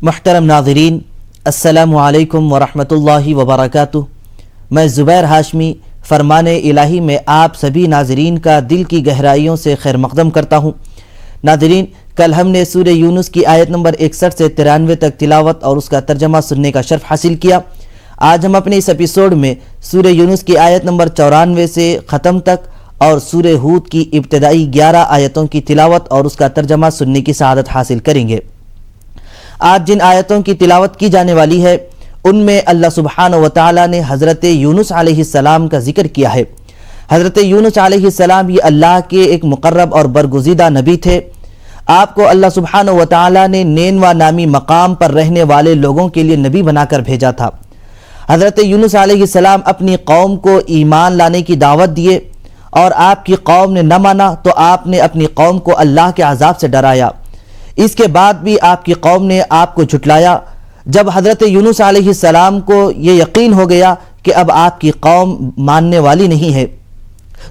मुहतरम नाज़रीन, अस्सलामु अलैकुम वरहमतुल्लाहि वबरकातुह। मैं ज़ुबैर हाशमी फ़रमाने इलाही में आप सभी नाज़रीन का दिल की गहराइयों से खैर मक़दम करता हूँ। नाज़रीन, कल हमने सूरह यूनुस की आयत नंबर 61 से 93 तक तिलावत और उसका तर्जमा सुनने का शर्फ हासिल किया। आज हम अपने इस एपिसोड में सूरह यूनुस की आयत नंबर 94 से ख़त्म तक और सूरह हूद की इब्तिदाई 11 आयतों की तिलावत और उसका तर्जमा सुनने की सआदत हासिल करेंगे। आज जिन आयतों की तिलावत की जाने वाली है उनमें अल्लाह सुब्हानहु व तआला ने हज़रत यूनुस अलैहिस्सलाम का जिक्र किया है। हज़रत यूनुस अलैहिस्सलाम ये अल्लाह के एक मुक़र्रब और बरगुज़ीदा नबी थे। आपको अल्लाह सुब्हानहु व तआला ने नेनवा नामी मकाम पर रहने वाले लोगों के लिए नबी बनाकर भेजा था। हज़रत यूनुस अलैहिस्सलाम अपनी कौम को ईमान लाने की दावत दिए और आपकी कौम ने न माना तो आपने अपनी कौम को अल्लाह के अज़ाब से डराया। इसके बाद भी आपकी कौम ने आपको झुटलाया। जब हज़रत यूनुस अलैहिस्सलाम को ये यकीन हो गया कि अब आपकी कौम मानने वाली नहीं है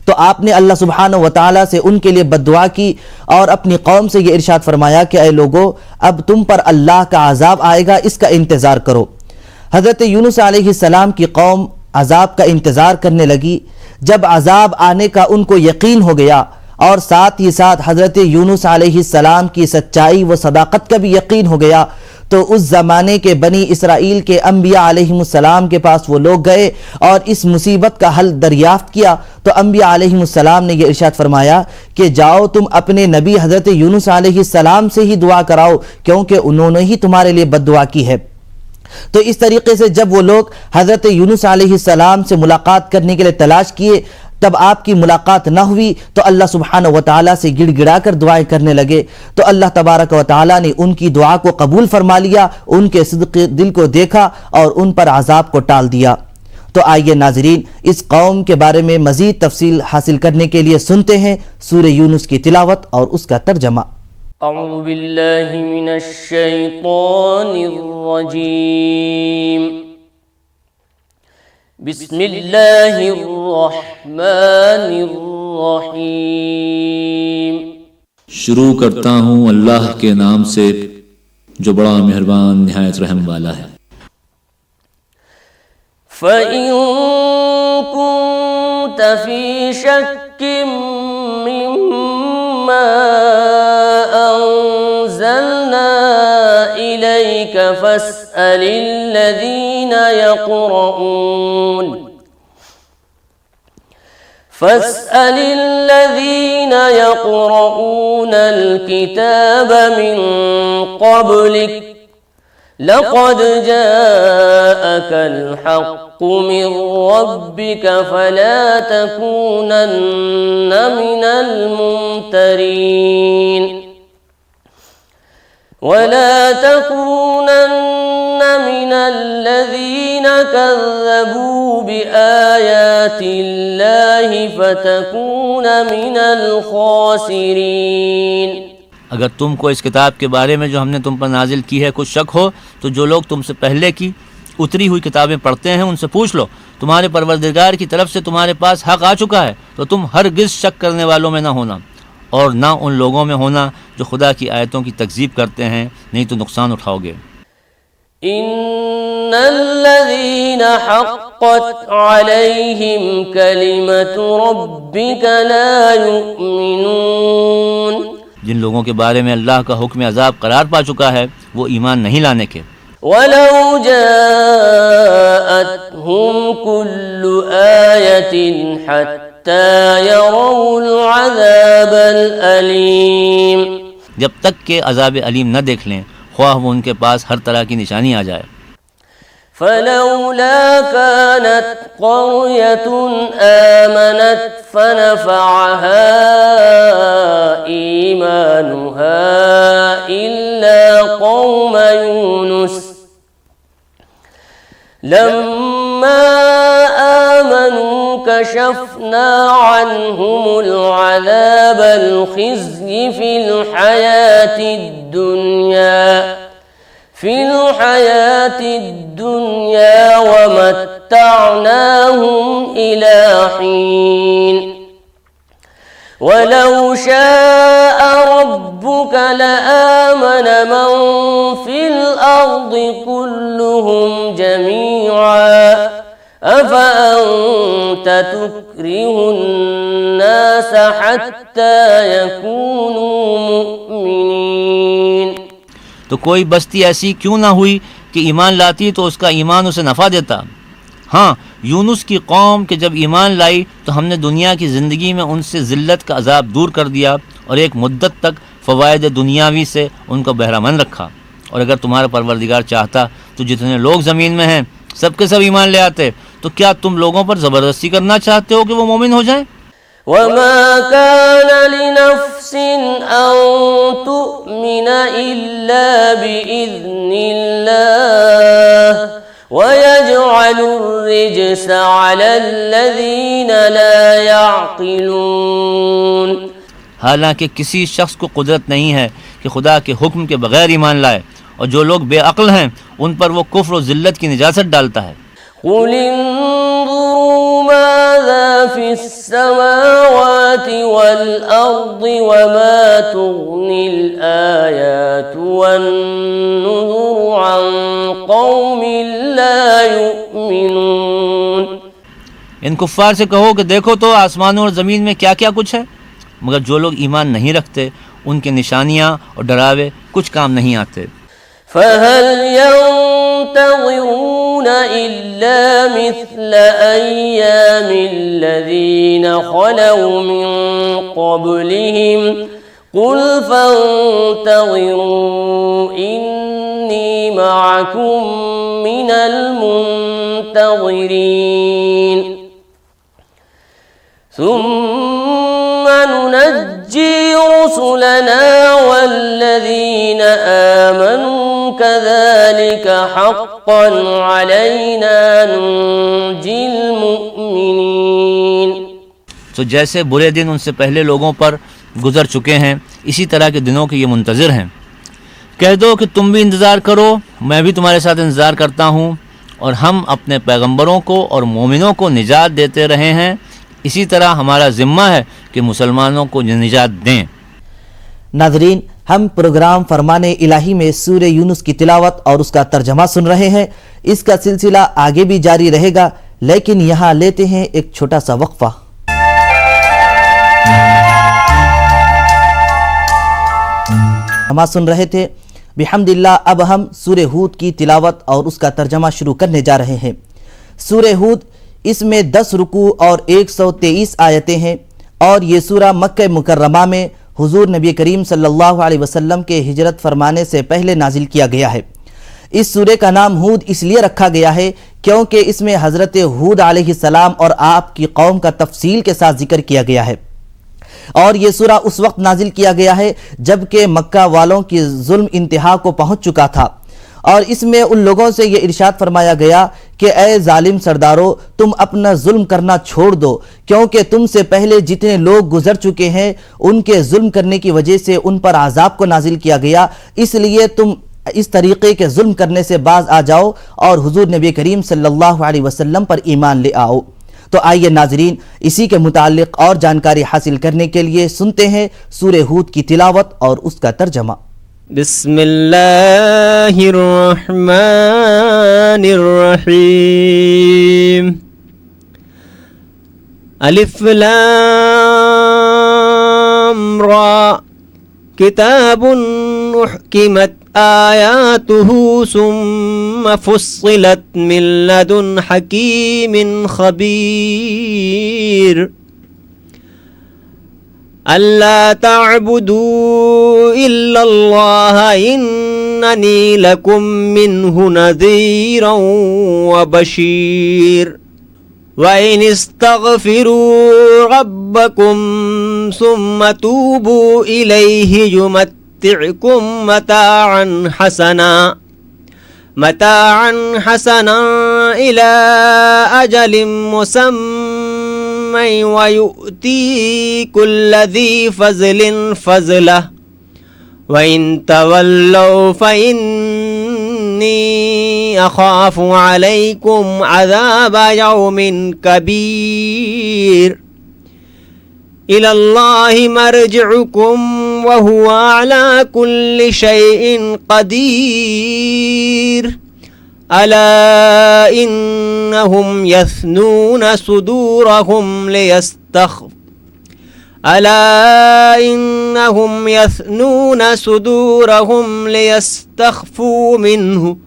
तो आपने अल्लाह सुब्हानहु व तआला से उनके लिए बद्दुआ की और अपनी कौम से ये इरशाद फरमाया कि ऐ लोगो, अब तुम पर अल्लाह का अज़ाब आएगा, इसका इंतज़ार करो। हज़रत यूनुस अलैहिस्सलाम की कौम अज़ाब का इंतज़ार करने लगी। जब अज़ाब आने का उनको यकीन हो गया और साथ ही साथ हज़रत यूनुस अलैहिस्सलाम की सच्चाई व सदाकत का भी यकीन हो गया तो उस ज़माने के बनी इसराइल के अंबिया अलैहिमुस्सलाम के पास वो लोग गए और इस मुसीबत का हल दरियाफ्त किया। तो अंबिया अलैहिमुस्सलाम ने यह इरशाद फरमाया कि जाओ तुम अपने नबी हज़रत यूनुस अलैहिस्सलाम से ही दुआ कराओ क्योंकि उन्होंने ही तुम्हारे लिए बद्दुआ की है। तो इस तरीके से जब वो लोग हज़रत यूनुस अलैहिस्सलाम से मुलाकात करने के लिए तलाश किए तब आपकी मुलाकात न हुई तो अल्लाह सुब्हानहु व तआला से गिड़गिड़ा कर दुआएं करने लगे। तो अल्लाह तबारक व तआला ने उनकी दुआ को कबूल फरमा लिया, उनके सिद्क़ दिल को देखा और उन पर अज़ाब को टाल दिया। तो आइए नाज़रीन, इस कौम के बारे में मज़ीद तफसील हासिल करने के लिए सुनते हैं सूरह यूनुस की तिलावत और उसका तर्जमा। अऊज़ु बिल्लाहि मिनश शैतानिर रजीम। बिस्मिल्लाहिर रहमानिर रहीम। शुरू करता हूँ अल्लाह के नाम से जो बड़ा मेहरबान निहायत रहम वाला है। फ़इन कुन्त फ़ी शक्किन मिम्मा अंज़लना इलैक فاسأل الذين يقرؤون الكتاب من قبلك لقد جاءك الحق من ربك فلا تكونن من الممترين ولا تكونن من الذين كذبوا بآيات الله فتكون من الخاسرين। अगर तुमको इस किताब के बारे में जो हमने तुम पर नाजिल की है कुछ शक हो तो जो लोग तुमसे पहले की उतरी हुई किताबें पढ़ते हैं उनसे पूछ लो, तुम्हारे परवरदिगार की तरफ से तुम्हारे पास हक आ चुका है तो तुम हरगिज़ शक करने वालों में ना होना और ना उन लोगों में होना जो खुदा की आयतों की तकज़ीब करते हैं, नहीं तो नुकसान उठाओगे। इन्नल्लज़ीना हक़्क़त अलैहिम कलिमतु रब्बिका ला युमिनून। जिन लोगों के बारे में अल्लाह का हुक्म अज़ाब करार पा चुका है वो ईमान नहीं लाने के। वलौ जाअतहुम कुल्लु आयतिन हत्ता यरौल अज़ाबल अलीम। जब तक के अज़ाब अलीम न देख लें, ख्वाह वो उनके पास हर तरह की निशानी आ जाए। फलौला कानत क़र्यतुन आमनत फनफ़अहा ईमानुहा इल्ला क़ौम यूनुस लम्मा आमनू कशफ़ना अन्हुमुल अज़ाबल ख़िज़्य फ़िल हयातिद दुनिया वमत्तअनाहुम इला हीन वलौ शाअ रब्बुका लआमन मन फिल अर्दि कुल्लुहुम जमीआ अफअंत तुक्रिहुन्नास हत्ता यकूनू मुअमिनीन। तो कोई बस्ती ऐसी क्यों ना हुई कि ईमान लाती तो उसका ईमान उसे नफ़ा देता। हाँ, यूनुस की कौम के जब ईमान लाई तो हमने दुनिया की ज़िंदगी में उनसे ज़िल्लत का अजाब दूर कर दिया और एक मुद्दत तक फ़वायद दुनियावी से उनको बहरामंद रखा। और अगर तुम्हारा परवरदिगार चाहता तो जितने लोग ज़मीन में हैं सब के सब ईमान ले आते। तो क्या तुम लोगों पर ज़बरदस्ती करना चाहते हो कि वो मोमिन हो जाएं? वमा कान लिनफ्सिन अन तुमिन इल्ला बिइज़्निल्लाह वयजअलुर्रिज्स अलल्लज़ीना ला यअक़िलून। हालांकि किसी शख्स को कुदरत नहीं है कि खुदा के हुक्म के बगैर ईमान लाए, और जो लोग बेअक्ल हैं उन पर वो कुफ्र और ज़िल्लत की निजासत डालता है। कुल इंज़ुरू माज़ा फ़िस्समावाति वल अर्दि वमा तुग़निल आयातु वन्नुज़ुरु अन क़ौमिन ला युमिनून। इन कुफ्फार से कहो कि देखो तो आसमानों और ज़मीन में क्या क्या कुछ है, मगर जो लोग ईमान नहीं रखते उनके निशानियाँ और डरावे कुछ काम नहीं आते। फहल यंतज़िरून इल्ला मिस्ल अय्यामिल्लज़ीना खलौ मिन क़ब्लिहिम कुल फंतज़िरू इन्नी मअकुम मिनल मुंतज़िरीन। सुम्म नुनज्जी रुसुलना वल्लज़ीना आमनू कज़ालिक हक़्क़न अलैना नुंजिल मुअमिनीन। तो जैसे बुरे दिन उनसे पहले लोगों पर गुजर चुके हैं, इसी तरह के दिनों के ये मुंतज़िर हैं। कह दो कि तुम भी इंतज़ार करो, मैं भी तुम्हारे साथ इंतज़ार करता हूँ, और हम अपने पैगंबरों को और मोमिनों को निजात देते रहे हैं। इसी तरह हमारा ज़िम्मा है कि मुसलमानों को निजात दें। नाज़रीन, हम प्रोग्राम फरमाने इलाही में सूरे यूनुस की तिलावत और उसका तर्जमा सुन रहे हैं। इसका सिलसिला आगे भी जारी रहेगा, लेकिन यहाँ लेते हैं एक छोटा सा वक्फा। हम सुन रहे थे बिहम्दिल्लाह। अब हम सूरे हूद की तिलावत और उसका तर्जमा शुरू करने जा रहे हैं। सूरे हूद, इसमें 10 रुकू और 123 आयतें हैं, और ये सूरा मक्का मुकर्रमा में हुजूर नबी करीम सल्लल्लाहु अलैहि वसल्लम के हिजरत फरमाने से पहले नाजिल किया गया है। इस सूरे का नाम हूद इसलिए रखा गया है क्योंकि इसमें हज़रत हूद अलैहिस्सलाम और आपकी कौम का तफसील के साथ जिक्र किया गया है। और ये सूरा उस वक्त नाजिल किया गया है जबकि मक्का वालों की जुल्म इंतहा को पहुंच चुका था, और इसमें उन लोगों से ये इरशाद फरमाया गया कि ए जालिम सरदारों, तुम अपना जुल्म करना छोड़ दो, क्योंकि तुमसे पहले जितने लोग गुजर चुके हैं उनके जुल्म करने की वजह से उन पर आज़ाब को नाजिल किया गया, इसलिए तुम इस तरीके के जुल्म करने से बाज आ जाओ और हुजूर नबी करीम सल्लल्लाहु अलैहि वसल्लम पर ईमान ले आओ। तो आइए नाजरीन, इसी के मुतालिक और जानकारी हासिल करने के लिए सुनते हैं सूरे हूद की तिलावत और उसका तर्जमा। बिस्मिल्लाहिर्रहमानिर्रहीम। अलिफ लाम रा किताबुन उहकिमत आयातुहु सुम्मा फुस्सिलत मिन लदुन हकीमिन खबीर। अल्ला ता'बुदू इल्लल्लाह इन्ननी लकुम मिन्हु नज़ीरन व बशीर। व इन इस्तग़फिरू रब्बकुम सुम्मा तूबू इलैहि युमत्ति'कुम मताअन हसना इला अजलिम मुसम्मा व यु'ती कुल्ला ज़ी फ़ज़लिन फ़ज़लह व इन तवल्लौ फ़इन्नी अख़ाफ़ु अलैकुम अज़ाब यौमिन कबीर। إلى الله مرجعكم وهو على كل شيء قدير ألا إنهم يثنون صدورهم ليستخفوا منه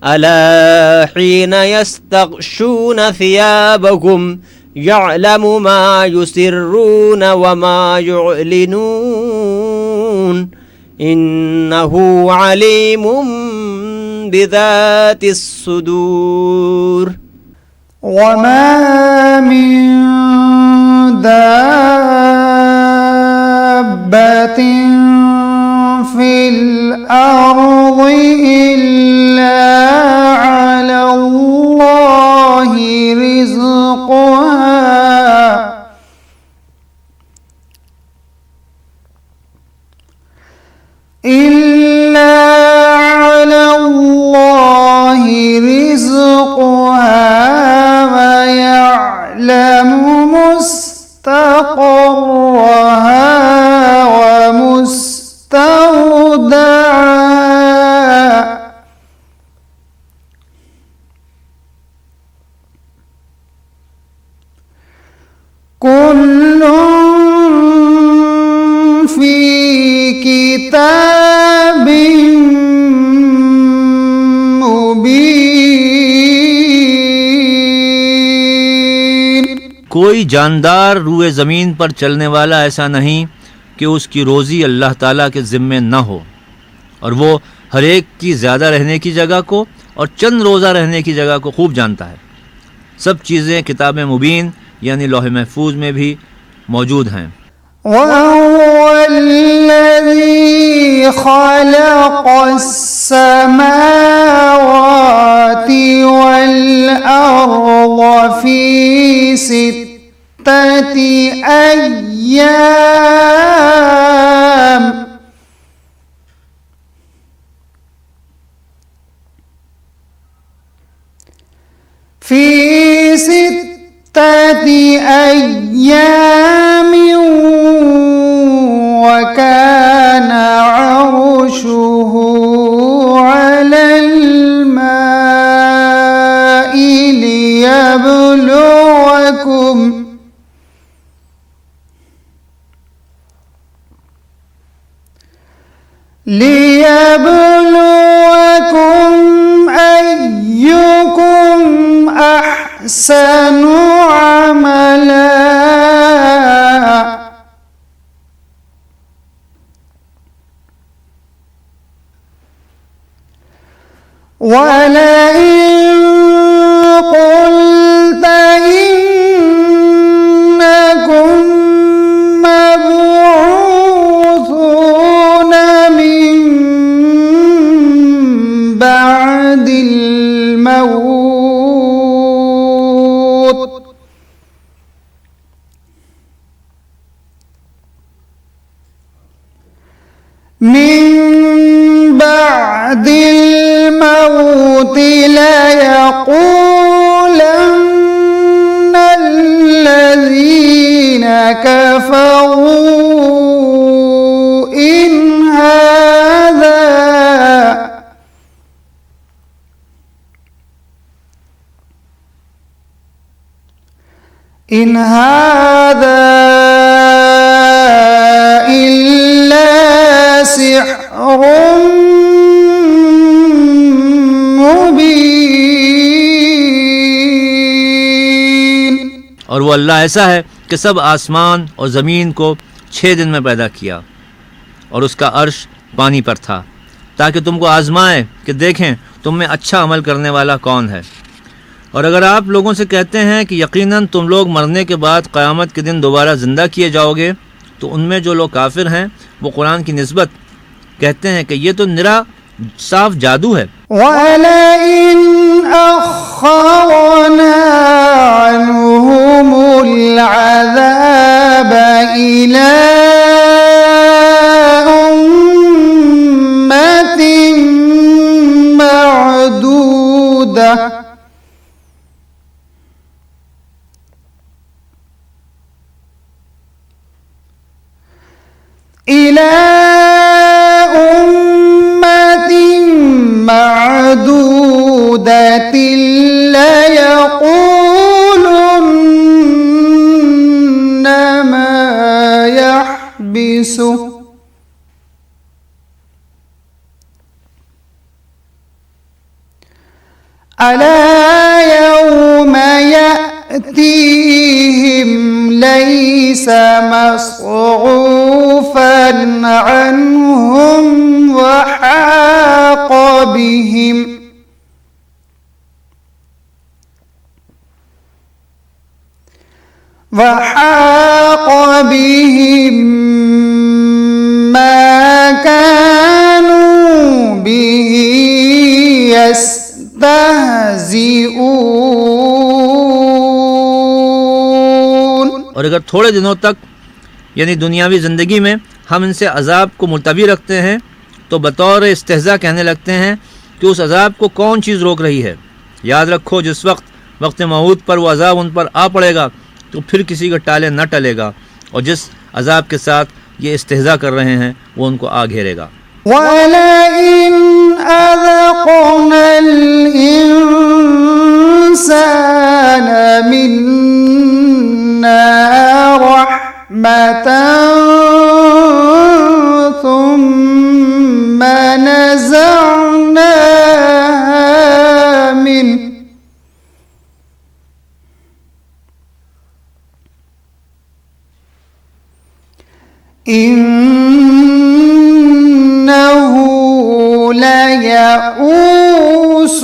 ألا حين يستغشون ثيابهم يعلم ما يسرون وما يعلنون إنه عليم بذات الصدور وما من دابة في الأرض إلا على الله رزقها ويعلم مستقرها ومستودعها كل في كتاب مبين। कोई जानदार रूए ज़मीन पर चलने वाला ऐसा नहीं कि उसकी रोज़ी अल्लाह ताला के ज़िम्मे न हो, और वो हर एक की ज़्यादा रहने की जगह को और चंद रोज़ा रहने की जगह को खूब जानता है। सब चीज़ें किताब मुबीन यानी लौह महफूज में भी मौजूद हैं। وهو الذي خلق السماوات والأرض في 6 أيام وكان عرشه على الماء ليبلوكم أيكم أحسن عملا ولئن قلت إنكم مبعوثون من بعد الموت ليقولن الذين كفروا إن هذا إلا سحر और वो अल्लाह ऐसा है कि सब आसमान और ज़मीन को 6 दिन में पैदा किया और उसका अर्श पानी पर था, ताकि तुमको आजमाए कि देखें तुम में अच्छा अमल करने वाला कौन है। और अगर आप लोगों से कहते हैं कि यकीनन तुम लोग मरने के बाद क़यामत के दिन दोबारा ज़िंदा किए जाओगे, तो उनमें जो लोग काफिर हैं वो कुरान की निस्बत कहते हैं कि ये तो निरा साफ जादू है। वलइन अख़रना अन्हुमुल अज़ाब इला उम्मतिन मअदूदा معدودة ليقولن ما يحبسه ألا يوم يأتيهم ليس مصروفا عنهم وحاق بهم ما كانوا به يستهزئون। और अगर थोड़े दिनों तक यानी दुनियावी ज़िंदगी में हम इनसे अजाब को मुलतवी रखते हैं तो बतौर इस्तेहज़ा कहने लगते हैं कि उस अजाब को कौन चीज़ रोक रही है। याद रखो जिस वक्त मौत पर वो अजाब उन पर आ पड़ेगा तो फिर किसी का टाले न टलेगा, और जिस अजाब के साथ ये इस्तेहज़ा कर रहे हैं वो उनको आ घेरेगा। वलइन अज़क़ना الإنسان منا رحمة ثم نزعناها منه إنه ليئوس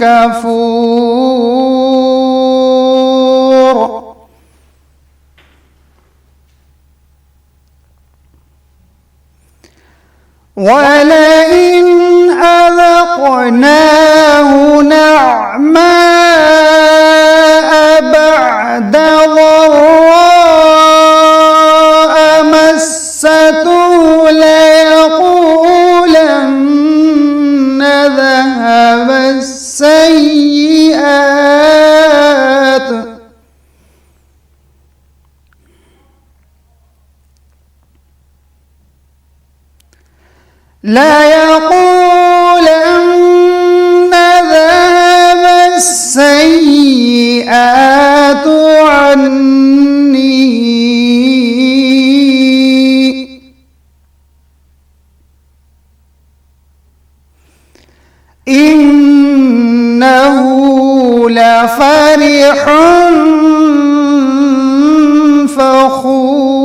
كفور ولئن أذقناه نعماء بعد ضراء مسته ليقولن ذهب السيئات ذهب السيئات عني إنه لفرح فخور।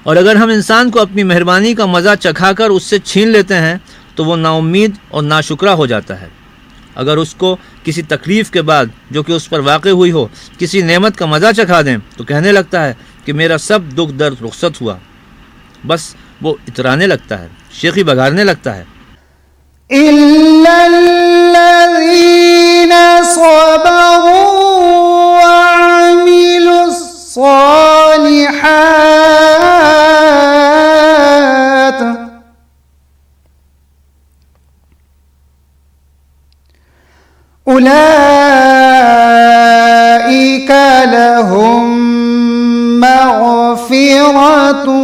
और अगर हम इंसान को अपनी मेहरबानी का मज़ा चखाकर उससे छीन लेते हैं तो वो नाउम्मीद और नाशुक्रा हो जाता है। अगर उसको किसी तकलीफ़ के बाद जो कि उस पर वाक़ हुई हो किसी नेमत का मज़ा चखा दें तो कहने लगता है कि मेरा सब दुख दर्द रुखसत हुआ। बस वो इतराने लगता है, शेखी बघारने लगता है। इल्लल्लज़ीन सबरू वअमिलुस्सालिहात उलाइका लहुम मग़फ़िरतुन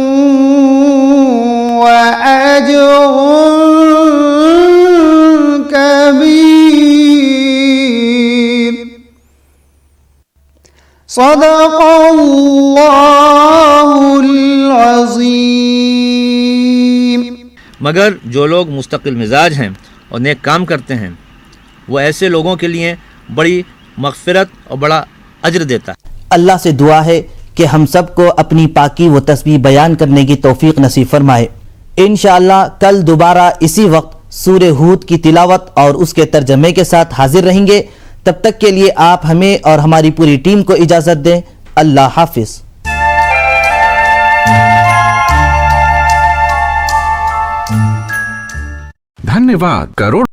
وأجر كبير صدق الله العظيم। मगर जो लोग मुस्तकिल मिजाज हैं और नेक काम करते हैं वो ऐसे लोगों के लिए बड़ी मग़फ़िरत और बड़ा अज्र देता है। अल्लाह से दुआ है कि हम सबको अपनी पाकी व तस्बीह बयान करने की तौफीक नसीब फरमाए। इंशाअल्लाह कल दोबारा इसी वक्त सूरे हूद की तिलावत और उसके तर्जमे के साथ हाजिर रहेंगे। तब तक के लिए आप हमें और हमारी पूरी टीम को इजाज़त दें। अल्लाह हाफिज़। धन्यवाद। करोड़